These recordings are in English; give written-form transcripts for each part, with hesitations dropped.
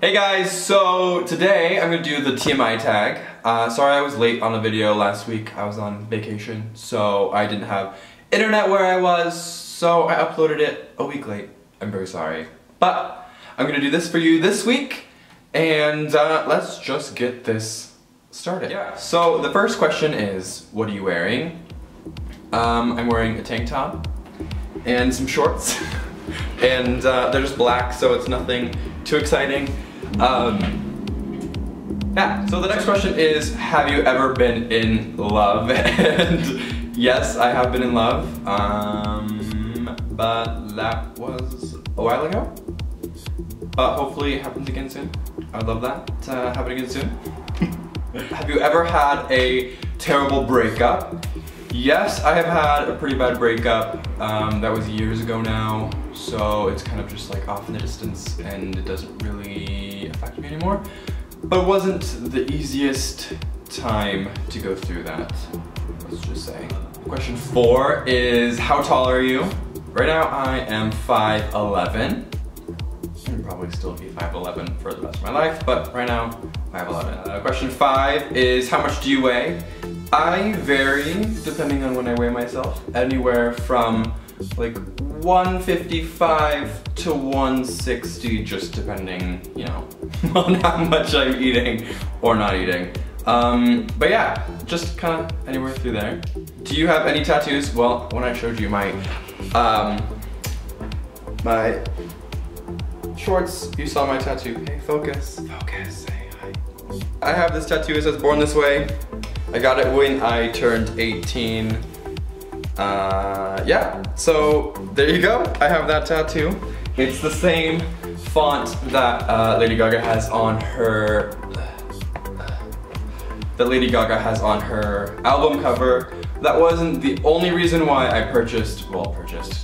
Hey guys, so today I'm gonna do the TMI tag. Sorry I was late on the video last week. I was on vacation, so I didn't have internet where I was, so I uploaded it a week late. I'm very sorry. But I'm gonna do this for you this week, and let's just get this started. Yeah. So the first question is, what are you wearing? I'm wearing a tank top and some shorts, and they're just black, so it's nothing too exciting. Yeah, so the next question is, have you ever been in love? And yes, I have been in love, but that was a while ago. But hopefully it happens again soon. I'd love that to happen again soon. Have you ever had a terrible breakup? Yes, I have had a pretty bad breakup. That was years ago now, so it's kind of just like off in the distance and it doesn't really affect me anymore. But it wasn't the easiest time to go through that, let's just say. Question 4 is, how tall are you? Right now I am 5'11". I'll probably still be 5'11" for the rest of my life, but right now, 5'11". Question 5 is, how much do you weigh? I vary depending on when I weigh myself, anywhere from like 155 to 160, just depending, you know, on how much I'm eating or not eating. But yeah, just kind of anywhere through there. Do you have any tattoos? Well, when I showed you my shorts, you saw my tattoo. Hey, focus, focus, say hi. I have this tattoo, it says Born This Way. I got it when I turned 18. Yeah, so there you go. I have that tattoo. It's the same font that Lady Gaga has on her album cover. That wasn't the only reason why I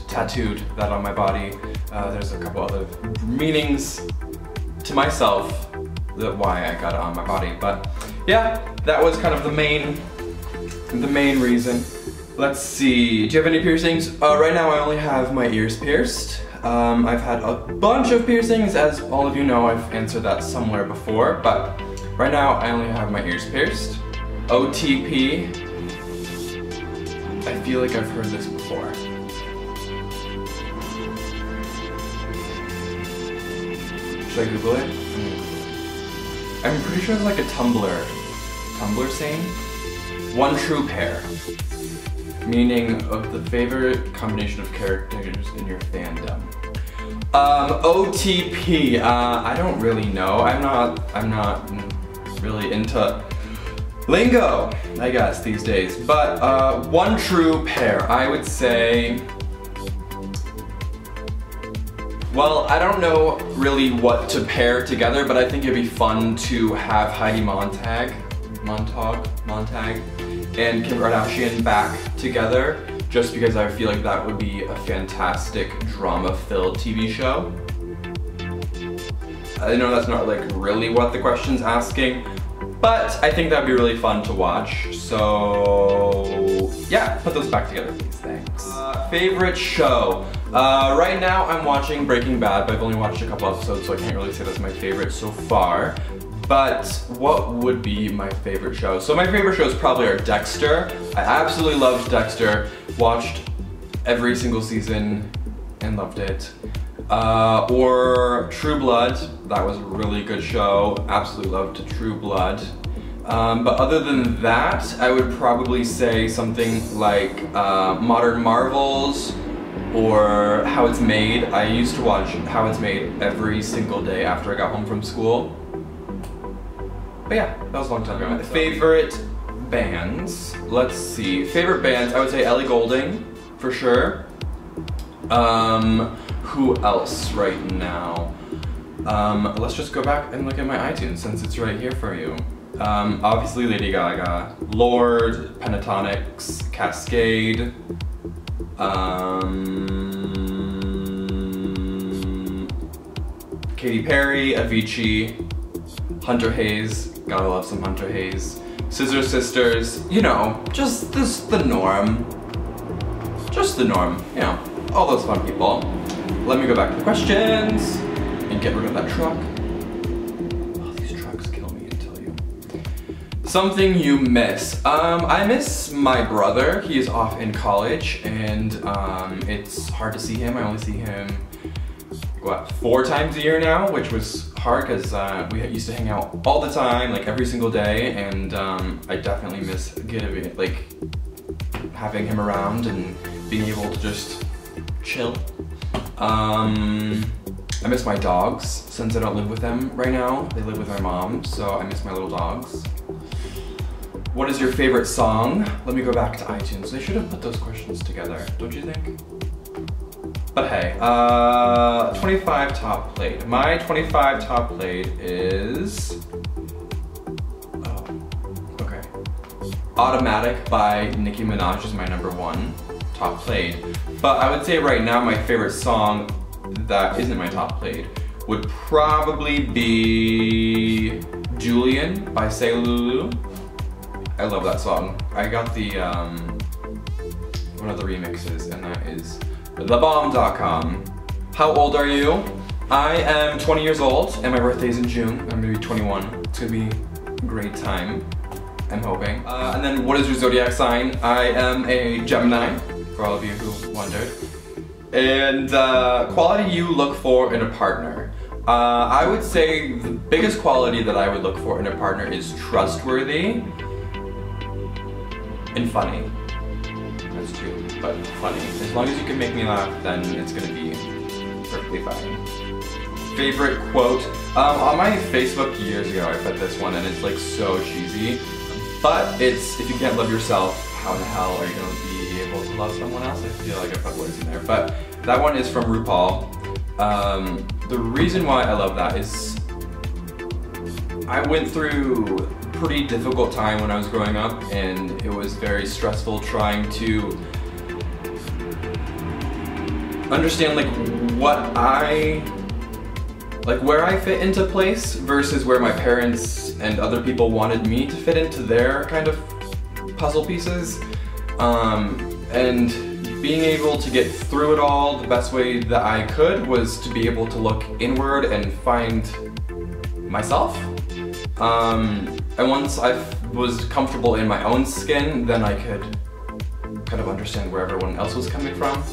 tattooed that on my body. There's a couple other meanings to myself that why I got it on my body, but yeah, that was kind of the main reason. Let's see, do you have any piercings? Right now I only have my ears pierced. I've had a bunch of piercings, as all of you know. I've answered that somewhere before, but right now I only have my ears pierced. OTP, I feel like I've heard this before. Should I Google it? I'm pretty sure it's like a Tumblr saying. One true pair. Meaning of the favorite combination of characters in your fandom. OTP, I don't really know. I'm not really into lingo, I guess, these days. But one true pair, I would say, well, I don't know really what to pair together, but I think it'd be fun to have Heidi Montag and Kim Kardashian back together, just because I feel like that would be a fantastic drama-filled TV show. I know that's not like really what the question's asking, but I think that'd be really fun to watch. So yeah, put those back together, please. Thanks. Favorite show? Right now I'm watching Breaking Bad, but I've only watched a couple episodes, so I can't really say that's my favorite so far. But what would be my favorite show? So my favorite shows probably are Dexter. I absolutely loved Dexter. Watched every single season and loved it. Or True Blood. That was a really good show. Absolutely loved True Blood. But other than that, I would probably say something like Modern Marvels or How It's Made. I used to watch How It's Made every single day after I got home from school. But yeah, that was a long time ago. Favorite bands, let's see. Favorite bands, I would say Ellie Goulding, for sure. Who else right now? Let's just go back and look at my iTunes since it's right here for you. Obviously Lady Gaga, Lorde, Pentatonics, Cascade, Katy Perry, Avicii, Hunter Hayes, gotta love some Hunter Hayes, Scissor Sisters, you know, just the norm. Just the norm, you know, all those fun people. Let me go back to the questions and get rid of that truck. Something you miss. I miss my brother. He is off in college and it's hard to see him. I only see him, what, 4 times a year now, which was hard because we used to hang out all the time, like every single day, and I definitely miss having him around and being able to just chill. I miss my dogs since I don't live with them right now. They live with my mom, so I miss my little dogs. What is your favorite song? Let me go back to iTunes. They should have put those questions together, don't you think? But hey, 25 top played. My 25 top played is, okay. Automatic by Nicki Minaj is my #1 top played. But I would say right now my favorite song that isn't my top played would probably be Julian by Say Lulu. I love that song. I got the one of the remixes, and that is thebomb.com. How old are you? I am 20 years old, and my birthday is in June. I'm gonna be 21. It's gonna be a great time, I'm hoping. And then what is your zodiac sign? I am a Gemini, for all of you who wondered. And quality you look for in a partner. I would say the biggest quality that I would look for in a partner is trustworthy and funny. That's 2, but funny. As long as you can make me laugh, then it's gonna be perfectly fine. Favorite quote? On my Facebook years ago, I put this one, and it's like so cheesy. But it's, if you can't love yourself, how the hell are you gonna be able to love someone else? I feel like I put words in there. But that one is from RuPaul. The reason why I love that is I went through pretty difficult time when I was growing up, and it was very stressful trying to understand where I fit into place versus where my parents and other people wanted me to fit into their kind of puzzle pieces. And being able to get through it all the best way that I could was to be able to look inward and find myself. And once I was comfortable in my own skin, then I could kind of understand where everyone else was coming from.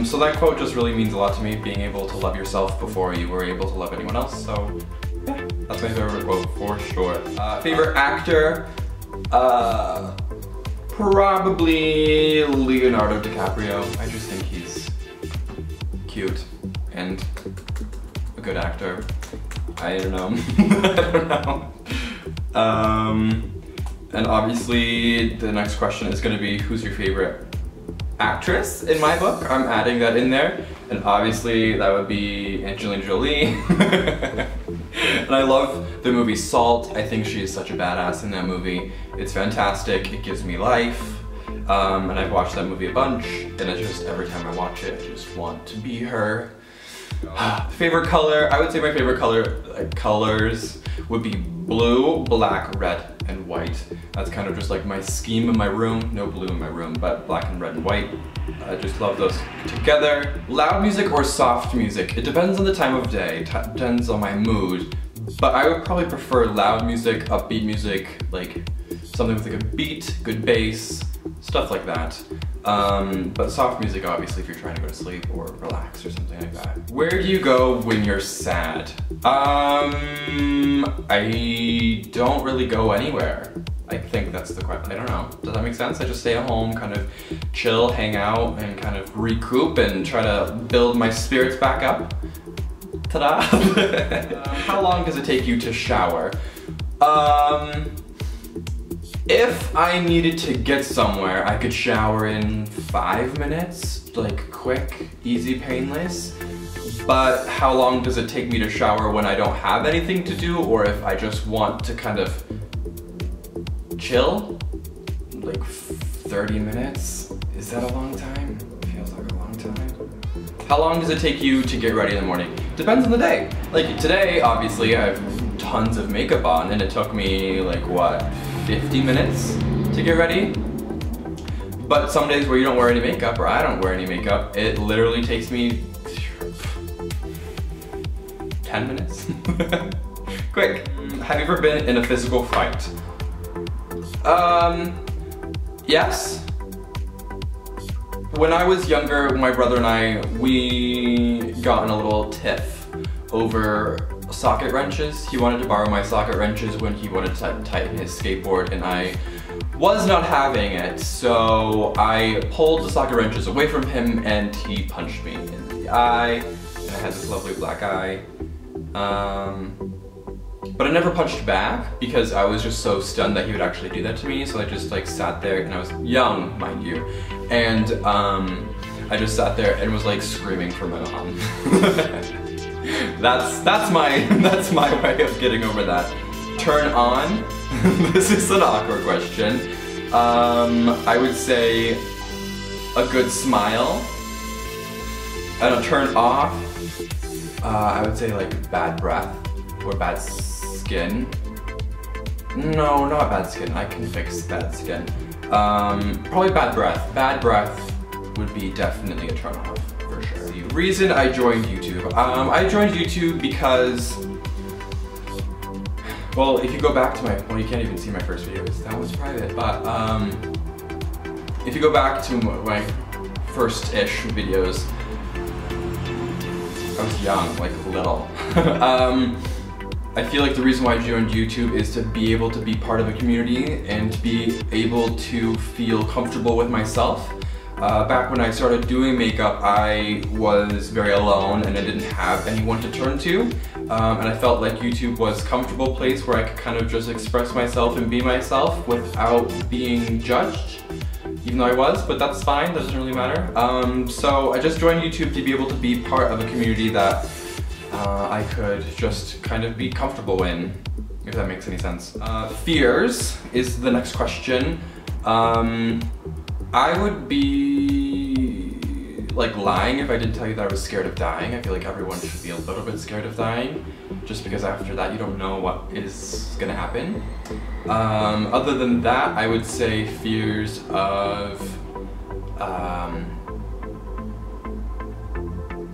So that quote just really means a lot to me, being able to love yourself before you were able to love anyone else. So yeah, that's my favorite quote for sure. Favorite actor? Probably Leonardo DiCaprio. I just think he's cute and a good actor. I don't know. I don't know. And obviously the next question is going to be, who's your favorite actress in my book? I'm adding that in there, and obviously that would be Angelina Jolie. And I love the movie Salt. I think she is such a badass in that movie. It's fantastic, it gives me life, and I've watched that movie a bunch, and it's just every time I watch it, I just want to be her. Favorite color? I would say my favorite colors would be blue, black, red, and white. That's kind of just like my scheme in my room. No blue in my room, but black and red and white. I just love those together. Loud music or soft music? It depends on the time of day, it depends on my mood. But I would probably prefer loud music, upbeat music, like something with like a beat, good bass, stuff like that. But soft music, obviously, if you're trying to go to sleep or relax or something like that. Where do you go when you're sad? I don't really go anywhere. I think that's the question. I don't know. Does that make sense? I just stay at home, kind of chill, hang out, and kind of recoup and try to build my spirits back up. Ta-da! How long does it take you to shower? If I needed to get somewhere, I could shower in 5 minutes, like quick, easy, painless. But how long does it take me to shower when I don't have anything to do, or if I just want to kind of chill? Like 30 minutes? Is that a long time? Feels like a long time. How long does it take you to get ready in the morning? Depends on the day. Like today, obviously, I have tons of makeup on, and it took me like, what, 50 minutes to get ready? But some days where you don't wear any makeup, or I don't wear any makeup, it literally takes me 10 minutes. Quick. Have you ever been in a physical fight? Yes. When I was younger, my brother and I, we got in a little tiff over socket wrenches. He wanted to borrow my socket wrenches when he wanted to tighten his skateboard, and I was not having it. So I pulled the socket wrenches away from him and he punched me in the eye. And I had this lovely black eye. But I never punched back because I was just so stunned that he would actually do that to me. So I just like sat there, and I was young, mind you. And I just sat there and was like screaming for my mom. That's my way of getting over that. Turn on. This is an awkward question. I would say a good smile. And a turn off. I would say like bad breath or bad skin. No, not bad skin. I can fix bad skin. Probably bad breath. Bad breath would be definitely a turn off for sure. The reason I joined YouTube. I joined YouTube because, well, if you go back to my, well, you can't even see my first video because that was private, but if you go back to my first-ish videos, I was young, like little. I feel like the reason why I joined YouTube is to be able to be part of a community and to be able to feel comfortable with myself. Back when I started doing makeup, I was very alone and I didn't have anyone to turn to. And I felt like YouTube was a comfortable place where I could kind of just express myself and be myself without being judged. Even though I was, but that's fine, that doesn't really matter. So I just joined YouTube to be able to be part of a community that I could just kind of be comfortable in, if that makes any sense. Fears is the next question. I would be like lying if I didn't tell you that I was scared of dying. I feel like everyone should be a little bit scared of dying, just because after that you don't know what is gonna happen. Other than that, I would say fears of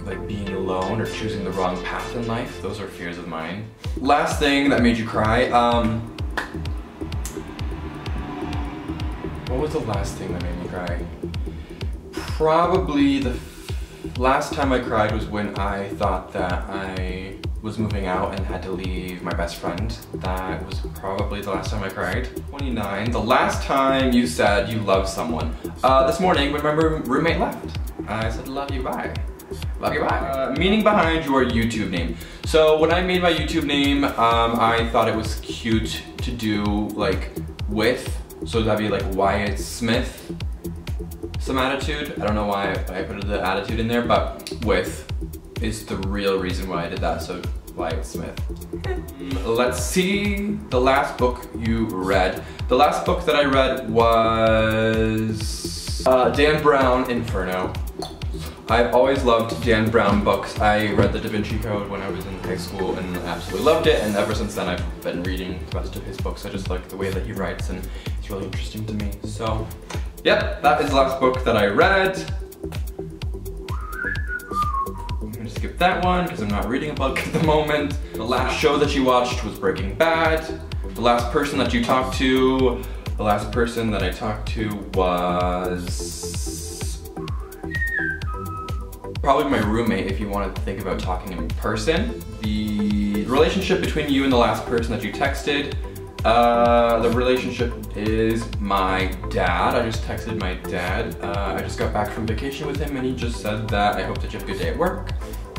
like being alone or choosing the wrong path in life. Those are fears of mine. Last thing that made you cry. What was the last thing that made me cry? Probably the last time I cried was when I thought that I was moving out and had to leave my best friend. That was probably the last time I cried. 29. The last time you said you love someone. This morning when my roommate left. I said love you, bye. Love you, bye. Meaning behind your YouTube name. So when I made my YouTube name, I thought it was cute to do like with. So that'd be like Wyatt Smith, some attitude. I don't know why I put the attitude in there, but with is the real reason why I did that, so Wyatt Smith. Let's see the last book you read. The last book that I read was Dan Brown, Inferno. I've always loved Dan Brown books. I read the Da Vinci Code when I was in high school and absolutely loved it, and ever since then I've been reading the rest of his books. I just like the way that he writes and it's really interesting to me. So, yep, that is the last book that I read. I'm gonna skip that one because I'm not reading a book at the moment. The last show that you watched was Breaking Bad. The last person that you talked to, the last person that I talked to was probably my roommate if you want to think about talking in person. The relationship between you and the last person that you texted, the relationship is my dad. I just texted my dad. I just got back from vacation with him and he just said that I hope that you have a good day at work.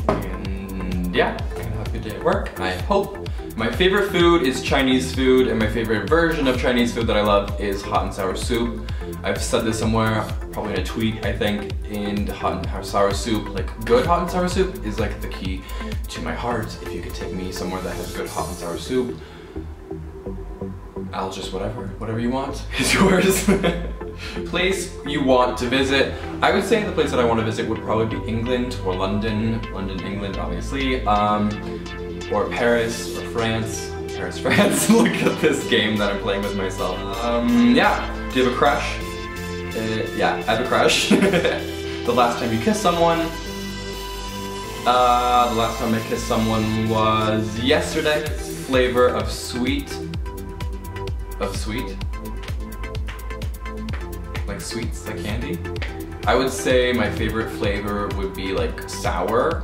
And yeah, I'm gonna have a good day at work, I hope. My favorite food is Chinese food, and my favorite version of Chinese food that I love is hot and sour soup. I've said this somewhere, probably in a tweet, I think, and hot and sour soup, like good hot and sour soup is like the key to my heart. If you could take me somewhere that has good hot and sour soup, I'll just whatever you want is yours. Place you want to visit. I would say the place that I want to visit would probably be England or London. London, England, obviously. Or Paris or France. Paris, France. Look at this game that I'm playing with myself. Yeah. Do you have a crush? Yeah, I have a crush. The last time you kissed someone. The last time I kissed someone was yesterday. Flavor of sweet. Of sweet? like sweets, like candy. I would say my favorite flavor would be like sour.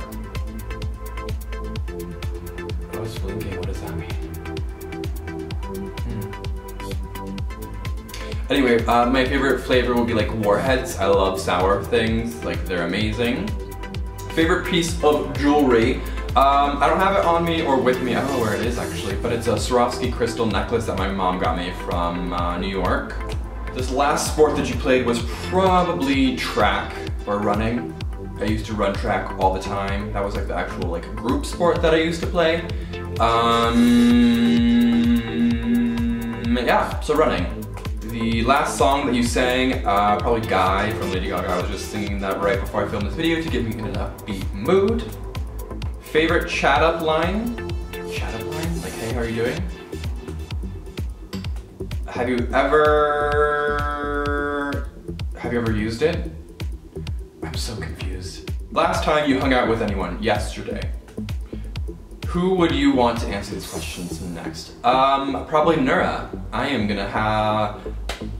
I was blinking, what does that mean? Anyway, my favorite flavor would be like Warheads. I love sour things, like they're amazing. Favorite piece of jewelry. I don't have it on me or with me, I don't know where it is actually, but it's a Swarovski crystal necklace that my mom got me from New York. This last sport that you played was probably track or running. I used to run track all the time. That was like the actual like group sport that I used to play. Yeah, so running. The last song that you sang, probably Guy from Lady Gaga. I was just singing that right before I filmed this video to get me in an upbeat mood. Favorite chat up line? Chat up line? Like, hey, how are you doing? Have you ever used it? I'm so confused. Last time you hung out with anyone? Yesterday. Who would you want to answer these questions next? Probably Nura. I am gonna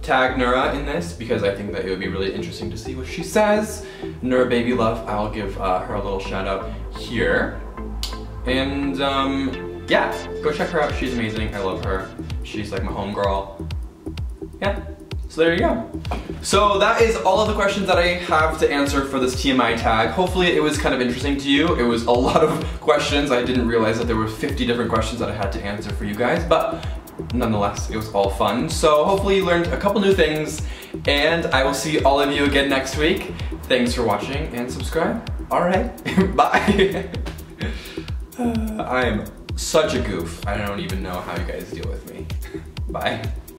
tag Nura in this because I think that it would be really interesting to see what she says. Nura Baby Love, I'll give her a little shout out here. And yeah, go check her out, she's amazing, I love her. She's like my homegirl. Yeah, so there you go. So that is all of the questions that I have to answer for this TMI tag. Hopefully it was kind of interesting to you. It was a lot of questions. I didn't realize that there were 50 different questions that I had to answer for you guys, but nonetheless, it was all fun. So hopefully you learned a couple new things, and I will see all of you again next week. Thanks for watching and subscribe. All right, bye. I am such a goof. I don't even know how you guys deal with me. Bye.